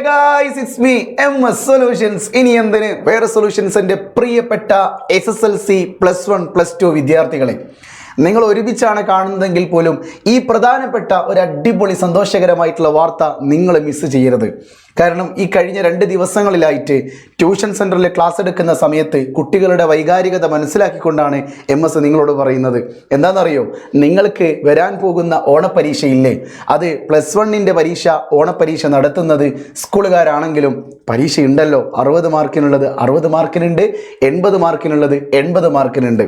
Guys, it's me, MS Solutions. ഇനി എന്തിന് വേറെ സൊല്യൂഷൻസിന്റെ പ്രിയപ്പെട്ട SSLC +1 +2 വിദ്യാർത്ഥികളെ, നിങ്ങൾ ഒരുമിച്ചാണ് കാണുന്നതെങ്കിൽ പോലും ഈ പ്രധാനപ്പെട്ട ഒരു അടിപൊളി സന്തോഷകരമായിട്ടുള്ള വാർത്ത നിങ്ങൾ മിസ് ചെയ്യരുത്. കാരണം ഈ കഴിഞ്ഞ 2 ദിവസങ്ങളിലായിട്ട് ട്യൂഷൻ സെൻറ്ററിൽ ക്ലാസ് എടുക്കുന്ന സമയത്ത് കുട്ടികളുടെ വൈകാരികത മനസ്സിലാക്കിക്കൊണ്ടാണ് MS നിങ്ങളോട് പറയുന്നത്. എന്താണെന്നറിയോ, നിങ്ങൾക്ക് വരാൻ പോകുന്ന ഓണപ്പരീക്ഷയില്ലേ, അത് +1ൻ്റെ പരീക്ഷ, ഓണപ്പരീക്ഷ നടത്തുന്നത് സ്കൂളുകാരാണെങ്കിലും പരീക്ഷ ഉണ്ടല്ലോ. 60 മാർക്കിനുള്ളത് 60 മാർക്കിനുണ്ട്, 80 മാർക്കിനുള്ളത് 80 മാർക്കിനുണ്ട്.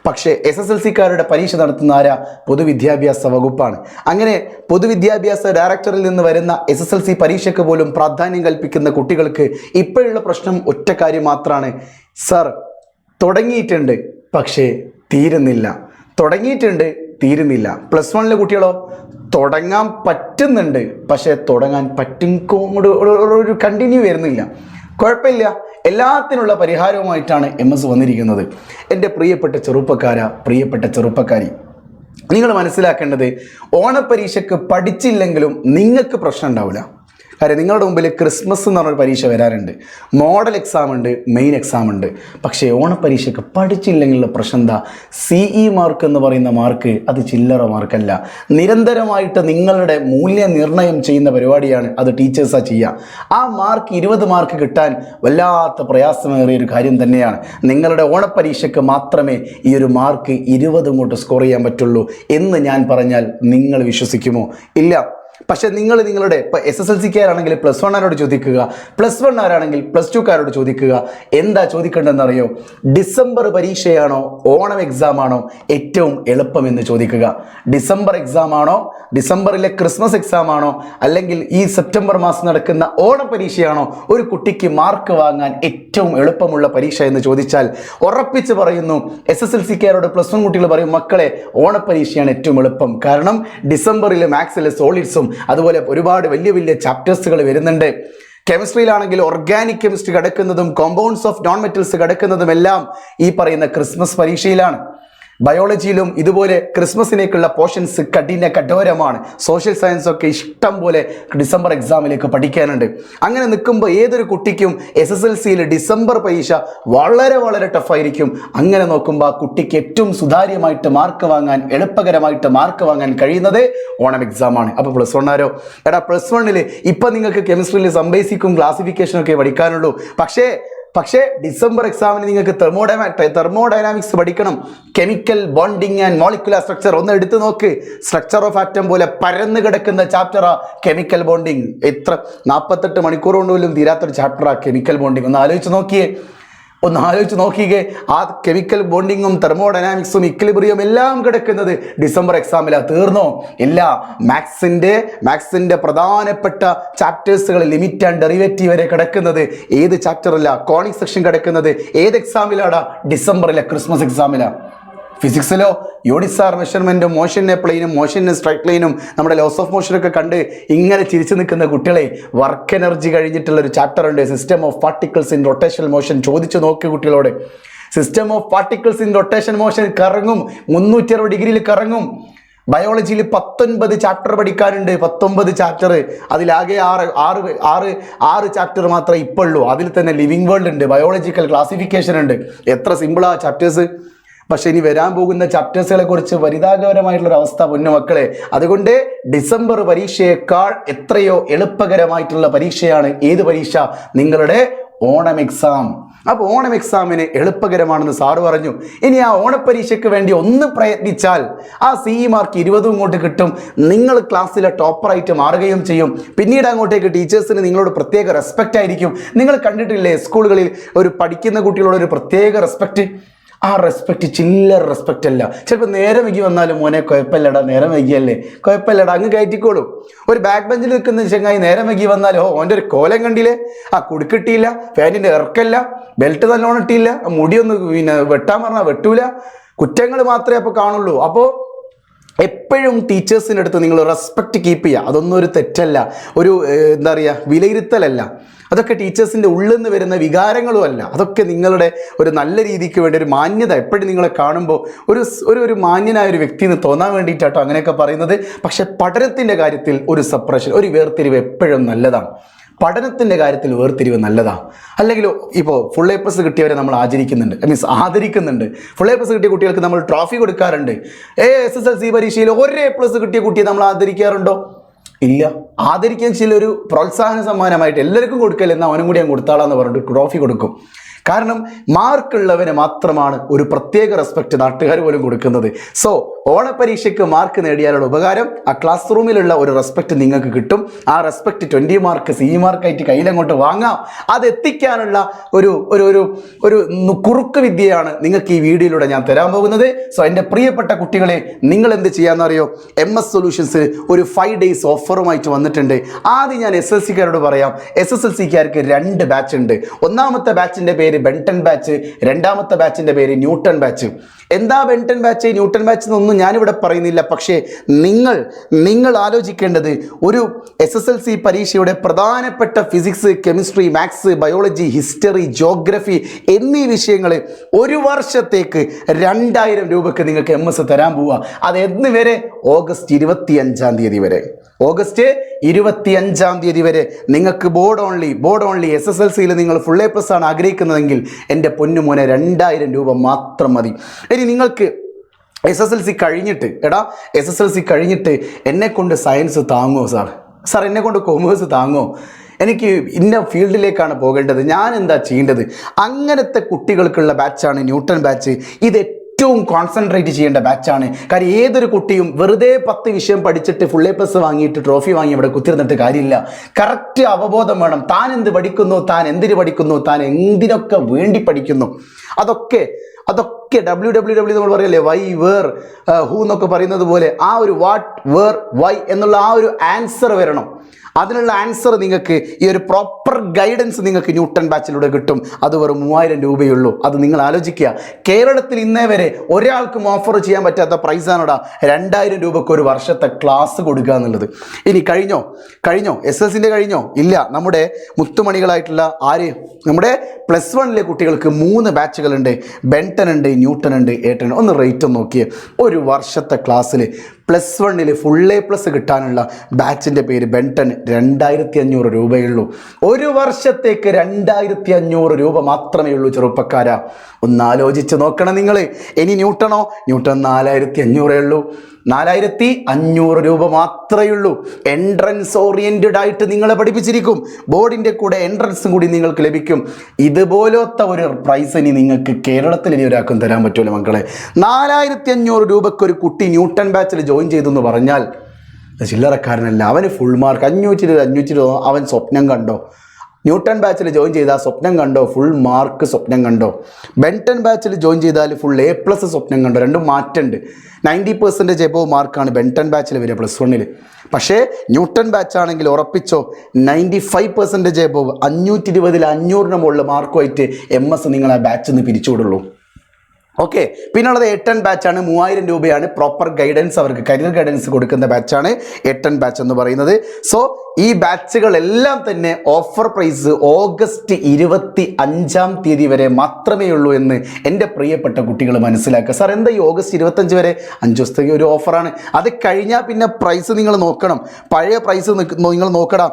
പക്ഷേ SSLCക്കാരുടെ പരീക്ഷ നടത്തുന്ന ആരാ? പൊതുവിദ്യാഭ്യാസ വകുപ്പാണ്. അങ്ങനെ പൊതുവിദ്യാഭ്യാസ ഡയറക്ടറിൽ നിന്ന് വരുന്ന SSLC പരീക്ഷയ്ക്ക് പോലും പ്രാധാന്യം കൽപ്പിക്കുന്ന കുട്ടികൾക്ക് ഇപ്പോഴുള്ള പ്രശ്നം ഒറ്റ കാര്യം മാത്രമാണ്. സർ, തുടങ്ങിയിട്ടുണ്ട് പക്ഷേ തീരുന്നില്ല, തുടങ്ങിയിട്ടുണ്ട് തീരുന്നില്ല. +1ലെ കുട്ടികളോ, തുടങ്ങാൻ പറ്റുന്നുണ്ട് പക്ഷേ തുടങ്ങാൻ ഒരു കണ്ടിന്യൂ വരുന്നില്ല. കുഴപ്പമില്ല, എല്ലാത്തിനുള്ള പരിഹാരവുമായിട്ടാണ് MS വന്നിരിക്കുന്നത്. എൻ്റെ പ്രിയപ്പെട്ട ചെറുപ്പക്കാരി, നിങ്ങൾ മനസ്സിലാക്കേണ്ടത്, ഓണപ്പരീക്ഷയ്ക്ക് പഠിച്ചില്ലെങ്കിലും നിങ്ങൾക്ക് പ്രശ്നം ഉണ്ടാവില്ല. കാര്യം നിങ്ങളുടെ മുമ്പിൽ ക്രിസ്മസ് എന്ന് പറഞ്ഞൊരു പരീക്ഷ വരാറുണ്ട്, മോഡൽ എക്സാം ഉണ്ട്, മെയിൻ എക്സാം ഉണ്ട്. പക്ഷേ ഓണപ്പരീക്ഷയ്ക്ക് പഠിച്ചില്ലെങ്കിലുള്ള പ്രശ്നം എന്താ? CE മാർക്ക് എന്ന് പറയുന്ന മാർക്ക് അത് ചില്ലറ മാർക്കല്ല. നിരന്തരമായിട്ട് നിങ്ങളുടെ മൂല്യനിർണ്ണയം ചെയ്യുന്ന പരിപാടിയാണ്, അത് ടീച്ചേഴ്സാണ് ചെയ്യുക. ആ മാർക്ക് 20 മാർക്ക് കിട്ടാൻ വല്ലാത്ത പ്രയാസമേറിയ ഒരു കാര്യം തന്നെയാണ്. നിങ്ങളുടെ ഓണപ്പരീക്ഷയ്ക്ക് മാത്രമേ ഈ ഒരു മാർക്ക് 20 ഇങ്ങോട്ട് സ്കോർ ചെയ്യാൻ പറ്റുള്ളൂ എന്ന് ഞാൻ പറഞ്ഞാൽ നിങ്ങൾ വിശ്വസിക്കുമോ? ഇല്ല. പക്ഷെ നിങ്ങളുടെ ഇപ്പോൾ SSLCക്കാരാണെങ്കിൽ +1 ചോദിക്കുക, +1 +2 ചോദിക്കുക. എന്താ ചോദിക്കേണ്ടതെന്നറിയോ? ഡിസംബർ പരീക്ഷയാണോ ഓണം എക്സാം ആണോ ഏറ്റവും എളുപ്പമെന്ന് ചോദിക്കുക. ഡിസംബർ എക്സാം ആണോ, ഡിസംബറിലെ ക്രിസ്മസ് എക്സാം ആണോ, അല്ലെങ്കിൽ ഈ സെപ്റ്റംബർ മാസം നടക്കുന്ന ഓണ പരീക്ഷയാണോ ഒരു കുട്ടിക്ക് മാർക്ക് വാങ്ങാൻ ഏറ്റവും എളുപ്പമുള്ള പരീക്ഷ എന്ന് ചോദിച്ചാൽ ഉറപ്പിച്ച് പറയുന്നു, SSLCക്കാരോട് +1 കുട്ടികൾ പറയും, മക്കളെ ഓണപ്പരീക്ഷയാണ് ഏറ്റവും എളുപ്പം. കാരണം ഡിസംബറിൽ മാത്സിലെ സോളിഡ്സും അതുപോലെ ഒരുപാട് വലിയ ചാപ്റ്റേഴ്സുകൾ വരുന്നുണ്ട്. കെമിസ്ട്രിയിലാണെങ്കിൽ ഓർഗാനിക് കെമിസ്ട്രി കിടക്കുന്നതും കോമ്പൗണ്ട്സ് ഓഫ് നോൺ മെറ്റൽസ് കിടക്കുന്നതും എല്ലാം ഈ പറയുന്ന ക്രിസ്മസ് പരീക്ഷയിലാണ്. ബയോളജിയിലും ഇതുപോലെ ക്രിസ്മസിനേക്കുള്ള പോർഷൻസ് കഠോരമാണ്. സോഷ്യൽ സയൻസ് ഒക്കെ ഇഷ്ടം പോലെ ഡിസംബർ എക്സാമിലേക്ക് പഠിക്കാനുണ്ട്. അങ്ങനെ നിൽക്കുമ്പോൾ ഏതൊരു കുട്ടിക്കും SSLCയിൽ ഡിസംബർ പരീക്ഷ വളരെ ടഫായിരിക്കും. അങ്ങനെ നോക്കുമ്പോൾ ആ കുട്ടിക്ക് ഏറ്റവും സുതാര്യമായിട്ട് മാർക്ക് വാങ്ങാൻ, എളുപ്പകരമായിട്ട് മാർക്ക് വാങ്ങാൻ കഴിയുന്നത് ഓണം എക്സാമാണ്. അപ്പോൾ +1 എടാ, +1 ഇപ്പം നിങ്ങൾക്ക് കെമിസ്ട്രിയിൽ ബേസിക്കും ക്ലാസിഫിക്കേഷനും ഒക്കെ പഠിക്കാനുള്ളൂ. പക്ഷേ ഡിസംബർ എക്സാമിന് നിങ്ങൾക്ക് തെർമോഡൈനാമിക്സ് പഠിക്കണം. Chemical bonding and molecular structure ഒന്ന് എടുത്തു നോക്ക്. സ്ട്രക്ചർ ഓഫ് ആറ്റം പോലെ പരന്ന് കിടക്കുന്ന ചാപ്റ്ററാ കെമിക്കൽ ബോണ്ടിങ്. 48 മണിക്കൂർ കൊണ്ട് പോലും തീരാത്തൊരു ചാപ്റ്ററാ കെമിക്കൽ ബോണ്ടിങ്. ഒന്ന് ആലോചിച്ച് നോക്കിയേ. ആ കെമിക്കൽ ബോണ്ടിങ്ങും തെർമോഡൈനാമിക്സും ഇക്വിലിബ്രിയം എല്ലാം കിടക്കുന്നത് ഡിസംബർ എക്സാമിലാണ്. തീർന്നോ? ഇല്ല. മാത്സിൻ്റെ പ്രധാനപ്പെട്ട ചാപ്റ്റേഴ്സുകൾ, ലിമിറ്റ് ആൻഡ് ഡെറിവേറ്റീവ് വരെ കിടക്കുന്നത് ഏത് ചാപ്റ്ററില്ല? കോണിക് സെക്ഷൻ കിടക്കുന്നത് ഏത് എക്സാമിലാടാ? ഡിസംബറിലെ ക്രിസ്മസ് എക്സാമിലാണ്. ഫിസിക്സിലോ യൂണിസാർ മെഷർമെൻറ്റും, മോഷനെ പ്ലെയിനും, മോഷനെ സ്ട്രൈറ്റ് ലൈനും, നമ്മുടെ ലോസ് ഓഫ് മോഷനൊക്കെ കണ്ട് ഇങ്ങനെ ചിരിച്ചു നിൽക്കുന്ന കുട്ടികളെ, വർക്ക് എനർജി കഴിഞ്ഞിട്ടുള്ളൊരു ചാപ്റ്റർ ഉണ്ട്, system of particles in rotational motion. ചോദിച്ചു നോക്കി കുട്ടികളോട്. System of particles in rotation motion കറങ്ങും, 360 ഡിഗ്രിയിൽ കറങ്ങും. ബയോളജിയിൽ 19 ചാപ്റ്റർ പഠിക്കാനുണ്ട്, 19 ചാപ്റ്റർ. അതിലാകെ ആറ് ചാപ്റ്റർ മാത്രമേ ഇപ്പോൾ ഉള്ളൂ. അതിൽ തന്നെ ലിവിങ് വേൾഡ് ഉണ്ട്, ബയോളജിക്കൽ ക്ലാസിഫിക്കേഷൻ ഉണ്ട്. എത്ര സിമ്പിളാ ചാപ്റ്റേഴ്സ്. പക്ഷെ ഇനി വരാൻ പോകുന്ന ചാപ്റ്റേഴ്സുകളെ കുറിച്ച് പരിതാപകരമായിട്ടുള്ളൊരു അവസ്ഥ പൊന്നുമക്കളെ. അതുകൊണ്ട് ഡിസംബർ പരീക്ഷയേക്കാൾ എത്രയോ എളുപ്പകരമായിട്ടുള്ള പരീക്ഷയാണ് ഏത് പരീക്ഷ? നിങ്ങളുടെ ഓണം എക്സാം. അപ്പോൾ ഓണം എക്സാമിന് എളുപ്പകരമാണെന്ന് സാറ് പറഞ്ഞു. ഇനി ആ ഓണപ്പരീക്ഷയ്ക്ക് വേണ്ടി ഒന്ന് പ്രയത്നിച്ചാൽ ആ CE മാർക്ക് 20 ഇങ്ങോട്ട് കിട്ടും. നിങ്ങൾ ക്ലാസ്സിലെ ടോപ്പറായിട്ട് മാറുകയും ചെയ്യും. പിന്നീട് അങ്ങോട്ടേക്ക് ടീച്ചേഴ്സിന് നിങ്ങളോട് പ്രത്യേക റെസ്പെക്റ്റ് ആയിരിക്കും. നിങ്ങൾ കണ്ടിട്ടില്ലേ സ്കൂളുകളിൽ ഒരു പഠിക്കുന്ന കുട്ടികളോട് ഒരു പ്രത്യേക റെസ്പെക്റ്റ്? ആ റെസ്പെക്റ്റ് ചില്ലർ റെസ്പെക്റ്റ് അല്ല. ചിലപ്പോൾ നേരം വൈകി വന്നാലും, മോനെ കുഴപ്പമില്ലടാ, നേരം വൈകിയല്ലേ, കുഴപ്പമില്ലടാ, അങ്ങ് കയറ്റിക്കോളൂ. ഒരു ബാക്ക് ബെഞ്ചിൽ നിൽക്കുന്ന ചങ്ങായി നേരം വൈകി വന്നാലോ, ഓൻ്റെ ഒരു കോലം കണ്ടില്ലേ, ആ കുടുക്കിട്ടിയില്ല, ഫാനിൻ്റെ ഇറക്കല്ല, ബെൽറ്റ് നല്ലോണം ഇട്ടില്ല, മുടിയൊന്ന് വെട്ടാൻ പറഞ്ഞാൽ വെട്ടൂല, കുറ്റങ്ങൾ മാത്രമേ അപ്പോൾ കാണുള്ളൂ. അപ്പോൾ എപ്പോഴും ടീച്ചേഴ്സിൻ്റെ അടുത്ത് നിങ്ങൾ റെസ്പെക്റ്റ് കീപ്പ് ചെയ്യുക. അതൊന്നും ഒരു തെറ്റല്ല, ഒരു എന്താ പറയുക, വിലയിരുത്തലല്ല. അതൊക്കെ ടീച്ചേഴ്സിൻ്റെ ഉള്ളിൽ നിന്ന് വരുന്ന വികാരങ്ങളും അല്ല. അതൊക്കെ നിങ്ങളുടെ ഒരു നല്ല രീതിക്ക് വേണ്ടി, ഒരു മാന്യത, എപ്പോഴും നിങ്ങളെ കാണുമ്പോൾ ഒരു മാന്യനായ ഒരു വ്യക്തി എന്ന് തോന്നാൻ വേണ്ടിയിട്ടാട്ടോ അങ്ങനെയൊക്കെ പറയുന്നത്. പക്ഷെ പഠനത്തിൻ്റെ കാര്യത്തിൽ ഒരു സെപ്പറേഷൻ, ഒരു വേർതിരിവ് എപ്പോഴും നല്ലതാണ്. പഠനത്തിൻ്റെ കാര്യത്തിൽ വേർതിരിവ് നല്ലതാണ്. അല്ലെങ്കിൽ ഇപ്പോൾ ഫുൾ എ പ്ലസ് കിട്ടിയവരെ നമ്മൾ ആദരിക്കുന്നുണ്ട്. ഫുൾ എ പ്ലസ് കിട്ടിയ കുട്ടികൾക്ക് നമ്മൾ ട്രോഫി കൊടുക്കാറുണ്ട്. SSLC പരീക്ഷയിൽ ഒരു എ പ്ലസ് കിട്ടിയ കുട്ടിയെ നമ്മൾ ആദരിക്കാറുണ്ടോ? ഇല്ല. ആദരിക്കാൻ ചില ഒരു പ്രോത്സാഹന സമ്മാനമായിട്ട് എല്ലാവർക്കും കൊടുക്കല്ലേ, എന്നാൽ അവനും കൂടി ഞാൻ കൊടുത്താളാന്ന് പറഞ്ഞിട്ട് ട്രോഫി കൊടുക്കും. കാരണം മാർക്കുള്ളവന് മാത്രമാണ് ഒരു പ്രത്യേക റെസ്പെക്റ്റ് നാട്ടുകാർ പോലും കൊടുക്കുന്നത്. സോ ഓണപരീക്ഷയ്ക്ക് മാർക്ക് നേടിയാലുള്ള ഉപകാരം ആ ക്ലാസ് റൂമിലുള്ള ഒരു റെസ്പെക്റ്റ് നിങ്ങൾക്ക് കിട്ടും. ആ റെസ്പെക്റ്റ് 20 മാർക്ക് CE മാർക്കായിട്ട് കയ്യിലങ്ങോട്ട് വാങ്ങാം. അത് എത്തിക്കാനുള്ള ഒരു ഒരു ഒരു ഒരു കുറുക്ക് വിദ്യയാണ് നിങ്ങൾക്ക് ഈ വീഡിയോയിലൂടെ ഞാൻ തരാൻ പോകുന്നത്. സോ എൻ്റെ പ്രിയപ്പെട്ട കുട്ടികളെ, നിങ്ങൾ എന്ത് ചെയ്യാമെന്നറിയോ? MS സൊല്യൂഷൻസ് ഒരു 5 days ഓഫറുമായിട്ട് വന്നിട്ടുണ്ട്. ആദ്യം ഞാൻ SSLCക്കാരോട് പറയാം. SSLCക്കാർക്ക് 2 ബാച്ച് ഉണ്ട്. ഒന്നാമത്തെ ബാച്ചിൻ്റെ പേര് ബെൻടൺ ബാച്ച്, രണ്ടാമത്തെ ബാച്ചിൻ്റെ പേര് ന്യൂട്ടൺ ബാച്ച്. എന്താ ബെൻടൺ ബാച്ച് ന്യൂട്ടൺ ബാച്ച് എന്നൊന്നും ഞാനിവിടെ പറയുന്നില്ല. പക്ഷേ നിങ്ങൾ ആലോചിക്കേണ്ടത് ഒരു SSLC പരീക്ഷയുടെ പ്രധാനപ്പെട്ട physics, chemistry, maths, biology, history, geography എന്നീ വിഷയങ്ങൾ ഒരു വർഷത്തേക്ക് 2000 രൂപയ്ക്ക് നിങ്ങൾക്ക് MS തരാൻ പോവുക. അത് എന്ന് വരെ? ഓഗസ്റ്റ് 25 വരെ. ഓഗസ്റ്റ് 25 വരെ നിങ്ങൾക്ക് ബോർഡ് ഓൺലി SSLCയിൽ നിങ്ങൾ ഫുൾ എ പ്ലസ് ആണ് ആഗ്രഹിക്കുന്നതെങ്കിൽ എൻ്റെ പൊന്നുമോനെ 2000 രൂപ മാത്രം മതി. ഇനി നിങ്ങൾക്ക് SSLC കഴിഞ്ഞിട്ട് എന്നെ കൊണ്ട് സയൻസ് താങ്ങുമോ സാർ എന്നെ കൊണ്ട് കൊമേഴ്സ് താങ്ങുമോ, എനിക്ക് ഇന്ന ഫീൽഡിലേക്കാണ് പോകേണ്ടത്, ഞാൻ എന്താ ചെയ്യേണ്ടത്? അങ്ങനത്തെ കുട്ടികൾക്കുള്ള ബാച്ചാണ് ന്യൂട്ടൺ ബാച്ച്. ഇത് ഏറ്റവും കോൺസെൻട്രേറ്റ് ചെയ്യേണ്ട ബാച്ചാണ്. കാര്യം ഏതൊരു കുട്ടിയും വെറുതെ 10 വിഷയം പഠിച്ചിട്ട് ഫുൾ എ പ്ലസ് വാങ്ങിയിട്ട് ട്രോഫി വാങ്ങി ഇവിടെ കുത്തിരുന്നിട്ട് കാര്യമില്ല. കറക്റ്റ് അവബോധം വേണം. താൻ എന്ത് പഠിക്കുന്നു, താൻ എന്തിന് പഠിക്കുന്നു, താൻ എന്തിനൊക്കെ വേണ്ടി പഠിക്കുന്നു. അതൊക്കെ WWW നമ്മൾ പറയല്ലേ, വൈ വേർ ഹൂ എന്നൊക്കെ പറയുന്നത് പോലെ ആ ഒരു വാട്ട് വേർ വൈ എന്നുള്ള ആ ഒരു ആൻസർ വരണം. അതിനുള്ള ആൻസർ നിങ്ങൾക്ക് ഈ ഒരു പ്രോപ്പർ ഗൈഡൻസ് നിങ്ങൾക്ക് ന്യൂട്ടൺ ബാച്ചിലൂടെ കിട്ടും. അത് വെറും 3000 രൂപയുള്ളൂ. അത് നിങ്ങൾ ആലോചിക്കുക. കേരളത്തിൽ ഇന്നേ വരെ ഒരാൾക്കും ഓഫർ ചെയ്യാൻ പറ്റാത്ത പ്രൈസാണോടാ 2000 രൂപയ്ക്ക് ഒരു വർഷത്തെ ക്ലാസ് കൊടുക്കുക എന്നുള്ളത്. ഇനി കഴിഞ്ഞോ SSLCൻ്റെ കഴിഞ്ഞോ? ഇല്ല. നമ്മുടെ മുത്തുമണികളായിട്ടുള്ള നമ്മുടെ +1 കുട്ടികൾക്ക് 3 ബാച്ചുകളുണ്ട്. ബെൻടൺ ഉണ്ട്, ന്യൂട്ടൺ ഉണ്ട്, ഏട്ടൺ. ഒന്ന് റേറ്റ് ഒന്ന് നോക്കിയേ. ഒരു വർഷത്തെ ക്ലാസ്സിൽ +1 ഫുൾ എ പ്ലസ് കിട്ടാനുള്ള ബാച്ചിൻ്റെ പേര് ബെൻടൺ. 2500 രൂപയുള്ളൂ. ഒരു വർഷത്തേക്ക് 2500 രൂപ മാത്രമേ ഉള്ളൂ ചെറുപ്പക്കാരാ. ഒന്ന് ആലോചിച്ച് നോക്കണം നിങ്ങൾ. ഇനി ന്യൂട്ടൺ 4500 ഉള്ളൂ. 4500 രൂപ മാത്രമേ ഉള്ളൂ. എൻട്രൻസ് ഓറിയൻറ്റഡ് ആയിട്ട് നിങ്ങളെ പഠിപ്പിച്ചിരിക്കും. ബോർഡിൻ്റെ കൂടെ എൻട്രൻസും കൂടി നിങ്ങൾക്ക് ലഭിക്കും. ഇതുപോലത്തെ ഒരു പ്രൈസ് ഇനി നിങ്ങൾക്ക് കേരളത്തിൽ ഇനി ഒരാൾക്കും തരാൻ പറ്റുമല്ലോ മക്കളെ. 4500 രൂപയ്ക്ക് ഒരു കുട്ടി ന്യൂട്ടൺ ബാച്ചിൽ ജോയിൻ ചെയ്തു എന്ന് പറഞ്ഞാൽ ചില്ലറക്കാരനല്ല. അവന് ഫുൾ മാർക്ക് 520 അവൻ സ്വപ്നം കണ്ടോ? ന്യൂട്ടൺ ബാച്ചിൽ ജോയിൻ ചെയ്താൽ സ്വപ്നം കണ്ടോ? ഫുൾ മാർക്ക് സ്വപ്നം കണ്ടോ? ബെൻടൺ ബാച്ചിൽ ജോയിൻ ചെയ്താൽ ഫുൾ എ പ്ലസ് സ്വപ്നം കണ്ടോ? രണ്ടും മാറ്റമുണ്ട്. 90% എബോവ് മാർക്കാണ് ബെൻടൺ ബാച്ചിൽ വരിക +1. പക്ഷേ ന്യൂട്ടൺ ബാച്ച് ആണെങ്കിൽ ഉറപ്പിച്ചോ 95% എബോവ് 520ൽ 500ന് മുകളിൽ മാർക്കുമായിട്ട് MS നിങ്ങൾ ആ ബാച്ചിൽ നിന്ന് പിരിച്ചുവിടുള്ളൂ. ഓക്കെ. പിന്നുള്ളത് ഏട്ടൺ ബാച്ചാണ്. 3000 രൂപയാണ്. പ്രോപ്പർ ഗൈഡൻസ്, അവർക്ക് കരിയർ ഗൈഡൻസ് കൊടുക്കുന്ന ബാച്ചാണ് ഏട്ടൺ ബാച്ച് എന്ന് പറയുന്നത്. സോ ഈ ബാച്ചുകളെല്ലാം തന്നെ ഓഫർ പ്രൈസ് ഓഗസ്റ്റ് 25 വരെ മാത്രമേ ഉള്ളൂ എന്ന് എൻ്റെ പ്രിയപ്പെട്ട കുട്ടികൾ മനസ്സിലാക്കുക. സാർ എന്താ ഈ ഓഗസ്റ്റ് 25 വരെ? 5 ദിവസത്തേക്ക് ഒരു ഓഫറാണ്. അത് കഴിഞ്ഞാൽ പിന്നെ പ്രൈസ് നിങ്ങൾ നോക്കണം. പഴയ പ്രൈസ് നിങ്ങൾ നോക്കണം.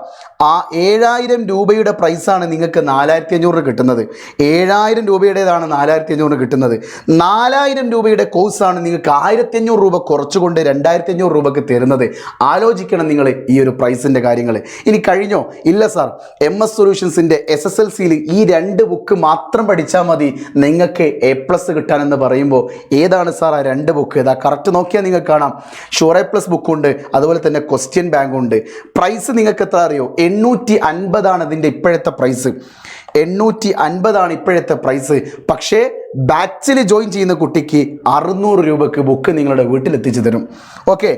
ആ 7000 രൂപയുടെ പ്രൈസാണ് നിങ്ങൾക്ക് 4500 കിട്ടുന്നത്. 7000 രൂപയുടേതാണ് 4500 കിട്ടുന്നത്. 4000 രൂപയുടെ കോഴ്സാണ് നിങ്ങൾക്ക് 1500 രൂപ കുറച്ചുകൊണ്ട് 2500 രൂപയ്ക്ക് തരുന്നത്. ആലോചിക്കണം നിങ്ങൾ ഈ ഒരു പ്രൈസിൻ്റെ കാര്യങ്ങൾ. ഇനി കഴിഞ്ഞോ? ഇല്ല സാർ. MS സൊല്യൂഷൻസിൻ്റെ SSLCയിൽ ഈ 2 ബുക്ക് മാത്രം പഠിച്ചാൽ മതി നിങ്ങൾക്ക് A+ കിട്ടാനെന്ന് പറയുമ്പോൾ ഏതാണ് സാർ ആ 2 ബുക്ക്? ഇതാ കറക്റ്റ് നോക്കിയാൽ നിങ്ങൾക്ക് കാണാം. ഷുവർ A+ ബുക്കുണ്ട്, അതുപോലെ തന്നെ ക്വസ്റ്റ്യൻ ബാങ്ക് ഉണ്ട്. പ്രൈസ് നിങ്ങൾക്ക് എത്ര അറിയോ? 850 ഇതിൻ്റെ ഇപ്പോഴത്തെ പ്രൈസ്. 850 ഇപ്പോഴത്തെ പ്രൈസ്. പക്ഷേ ബാച്ചിൽ ജോയിൻ ചെയ്യുന്ന കുട്ടിക്ക് 600 രൂപയ്ക്ക് ബുക്ക് നിങ്ങളുടെ വീട്ടിലെത്തിച്ചു തരും. Okay,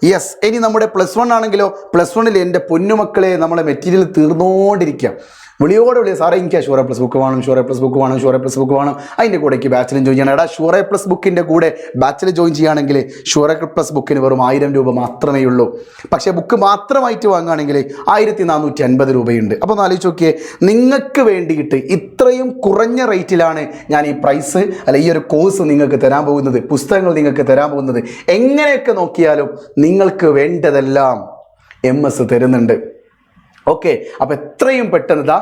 yes. ഇനി നമ്മുടെ +1 ആണെങ്കിലോ, +1 എൻ്റെ പൊന്നുമക്കളെ നമ്മളെ മെറ്റീരിയൽ തീർന്നുകൊണ്ടിരിക്കുക. വിളിയോടെ സാറേ എനിക്ക് ഷുവർ A+ ബുക്ക് വേണം, അതിൻ്റെ കൂടെക്ക് ബാച്ചിലും ജോയിൻ ചെയ്യണം. ഷുവർ A+ ബുക്കിൻ്റെ കൂടെ ബാച്ചിൽ ജോയിൻ ചെയ്യുകയാണെങ്കിൽ ഷുവർ A+ ബുക്കിന് വെറും 1000 രൂപ മാത്രമേ ഉള്ളൂ. പക്ഷേ ബുക്ക് മാത്രമായിട്ട് വാങ്ങുകയാണെങ്കിൽ 1450 രൂപയുണ്ട്. അപ്പോൾ ഒന്ന് ആലോചിച്ച് നോക്കിയേ, നിങ്ങൾക്ക് വേണ്ടിയിട്ട് ഇത്രയും കുറഞ്ഞ റേറ്റിലാണ് ഞാൻ ഈ പ്രൈസ് ഈ ഒരു കോഴ്സ് നിങ്ങൾക്ക് തരാൻ പോകുന്നത്, പുസ്തകങ്ങൾ നിങ്ങൾക്ക് തരാൻ പോകുന്നത്. എങ്ങനെയൊക്കെ നോക്കിയാലും നിങ്ങൾക്ക് വേണ്ടതെല്ലാം MS തരുന്നുണ്ട്. ഓക്കെ, അപ്പോൾ എത്രയും പെട്ടെന്ന് ഇതാ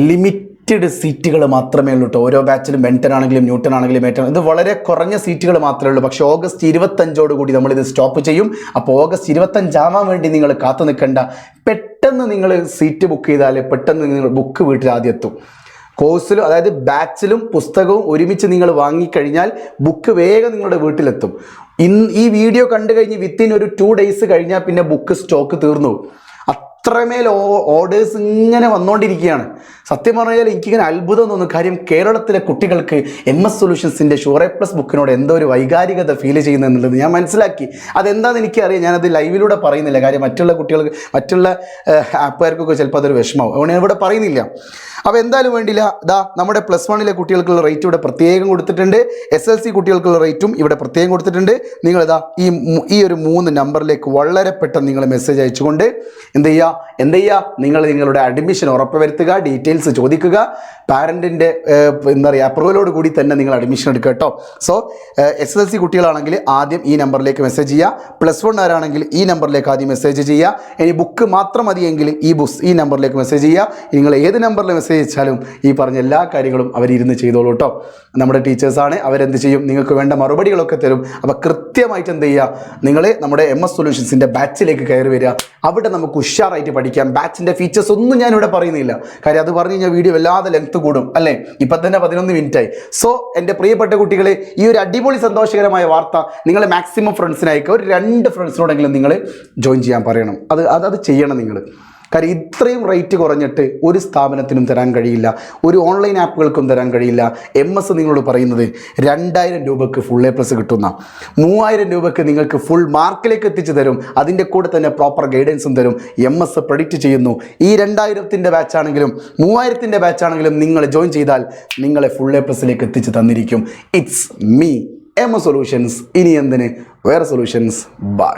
ലിമിറ്റഡ് സീറ്റുകൾ മാത്രമേ ഉള്ളൂ കേട്ടോ. ഓരോ ബാച്ചിലും ബെൻറ്റൺ ആണെങ്കിലും ന്യൂട്ടൺ ആണെങ്കിലും ഏറ്റവും ഇത് വളരെ കുറഞ്ഞ സീറ്റുകൾ മാത്രമേ ഉള്ളൂ. പക്ഷേ ഓഗസ്റ്റ് 25 കൂടി നമ്മളിത് സ്റ്റോപ്പ് ചെയ്യും. അപ്പോൾ ഓഗസ്റ്റ് 25 വേണ്ടി നിങ്ങൾ കാത്തു നിൽക്കേണ്ട. പെട്ടെന്ന് നിങ്ങൾ സീറ്റ് ബുക്ക് ചെയ്താൽ പെട്ടെന്ന് നിങ്ങൾ ബുക്ക് വീട്ടിൽ ആദ്യം എത്തും. കോഴ്സിലും അതായത് ബാച്ചിലും പുസ്തകവും ഒരുമിച്ച് നിങ്ങൾ വാങ്ങിക്കഴിഞ്ഞാൽ ബുക്ക് വേഗം നിങ്ങളുടെ വീട്ടിലെത്തും. ഈ വീഡിയോ കണ്ടു കഴിഞ്ഞ് വിത്തിൻ ഒരു 2 days കഴിഞ്ഞാൽ പിന്നെ ബുക്ക് സ്റ്റോക്ക് തീർന്നു. അത്രമേൽ ഓർഡേഴ്സ് ഇങ്ങനെ വന്നുകൊണ്ടിരിക്കുകയാണ്. സത്യം പറഞ്ഞാൽ എനിക്കിങ്ങനെ അത്ഭുതം തോന്നുന്നു. കാര്യം കേരളത്തിലെ കുട്ടികൾക്ക് MS സൊല്യൂഷൻസിൻ്റെ ഷുവർ പ്ലസ് ബുക്കിനോട് എന്തോ ഒരു വൈകാരികത ഫീൽ ചെയ്യുന്നത് എന്നുള്ളത് ഞാൻ മനസ്സിലാക്കി. അതെന്താണെന്ന് എനിക്കറിയാം. ഞാനത് ലൈവിലൂടെ പറയുന്നില്ല. കാര്യം മറ്റുള്ള കുട്ടികൾക്ക് മറ്റുള്ള ആപ്പുകാർക്കൊക്കെ ചിലപ്പോൾ അതൊരു വിഷമമാവും. അതുകൊണ്ട് ഞാൻ ഇവിടെ പറയുന്നില്ല. അപ്പോൾ എന്തായാലും വേണ്ടില്ല, നമ്മുടെ +1 കുട്ടികൾക്കുള്ള റേറ്റ് ഇവിടെ പ്രത്യേകം കൊടുത്തിട്ടുണ്ട്. SLC കുട്ടികൾക്കുള്ള റേറ്റും ഇവിടെ പ്രത്യേകം കൊടുത്തിട്ടുണ്ട്. നിങ്ങളിതാ ഈ ഒരു 3 നമ്പറിലേക്ക് വളരെ പെട്ടെന്ന് നിങ്ങൾ മെസ്സേജ് അയച്ചുകൊണ്ട് എന്ത് ചെയ്യുക, നിങ്ങൾ നിങ്ങളുടെ അഡ്മിഷൻ ഉറപ്പുവരുത്തുക, ഡീറ്റെയിൽസ് ചോദിക്കുക. പാരൻറ്റിൻ്റെ എന്താ പറയുക അപ്രൂവലോട് കൂടി തന്നെ നിങ്ങൾ അഡ്മിഷൻ എടുക്കുക കേട്ടോ. സോ SLC കുട്ടികളാണെങ്കിൽ ആദ്യം ഈ നമ്പറിലേക്ക് മെസ്സേജ് ചെയ്യുക. +1 ആരാണെങ്കിൽ ഈ നമ്പറിലേക്ക് ആദ്യം മെസ്സേജ് ചെയ്യുക. ഇനി ബുക്ക് മാത്രം മതിയെങ്കിൽ ഈ നമ്പറിലേക്ക് മെസ്സേജ് ചെയ്യുക. നിങ്ങൾ ഏത് നമ്പറിൽ മെസ്സേജ് അയച്ചാലും ഈ പറഞ്ഞ എല്ലാ കാര്യങ്ങളും അവരിരുന്ന് ചെയ്തോളൂ കേട്ടോ. നമ്മുടെ ടീച്ചേഴ്സാണ്, അവരെന്ത് ചെയ്യും, നിങ്ങൾക്ക് വേണ്ട മറുപടികളൊക്കെ തരും. അപ്പോൾ കൃത്യമായിട്ട് എന്ത് ചെയ്യുക, നിങ്ങൾ നമ്മുടെ MS സൊല്യൂഷൻസിൻ്റെ ബാച്ചിലേക്ക് കയറി വരിക. അവിടെ നമുക്ക് ഉഷാറായിട്ട് പഠിക്കാം. ബാച്ചിൻ്റെ ഫീച്ചേഴ്സ് ഒന്നും ഞാനിവിടെ പറയുന്നില്ല. കാര്യം അത് പറഞ്ഞു കഴിഞ്ഞാൽ വീഡിയോ വല്ലാതെ ലെങ്ത് കൂടും അല്ലേ. ഇപ്പം തന്നെ 11 മിനിറ്റായി. സോ എൻ്റെ പ്രിയപ്പെട്ട കുട്ടികളെ, ഈ ഒരു അടിപൊളി സന്തോഷകരമായ വാർത്ത നിങ്ങൾ മാക്സിമം ഫ്രണ്ട്സിന് അയക്കുക. ഒരു 2 ഫ്രണ്ട്സിനോടെങ്കിലും നിങ്ങൾ ജോയിൻ ചെയ്യാൻ പറയണം. അത് ചെയ്യണം നിങ്ങൾ. കാര്യം ഇത്രയും റേറ്റ് കുറഞ്ഞിട്ട് ഒരു സ്ഥാപനത്തിനും തരാൻ കഴിയില്ല, ഒരു ഓൺലൈൻ ആപ്പുകൾക്കും തരാൻ കഴിയില്ല. MS നിങ്ങളോട് പറയുന്നത് 2000 രൂപയ്ക്ക് ഫുൾ A+ കിട്ടുന്ന, 3000 രൂപയ്ക്ക് നിങ്ങൾക്ക് ഫുൾ മാർക്കിലേക്ക് എത്തിച്ചു തരും. അതിൻ്റെ കൂടെ തന്നെ പ്രോപ്പർ ഗൈഡൻസും തരും. MS പ്രെഡിക്റ്റ് ചെയ്യുന്നു ഈ 2000ൻ്റെ ബാച്ചാണെങ്കിലും 3000ൻ്റെ ബാച്ചാണെങ്കിലും നിങ്ങൾ ജോയിൻ ചെയ്താൽ നിങ്ങളെ ഫുൾ A+ലേക്ക് എത്തിച്ച് തന്നിരിക്കും. It's me MS solutions. ഇനി എന്തിന് വേറെ സൊല്യൂഷൻസ്. ബൈ.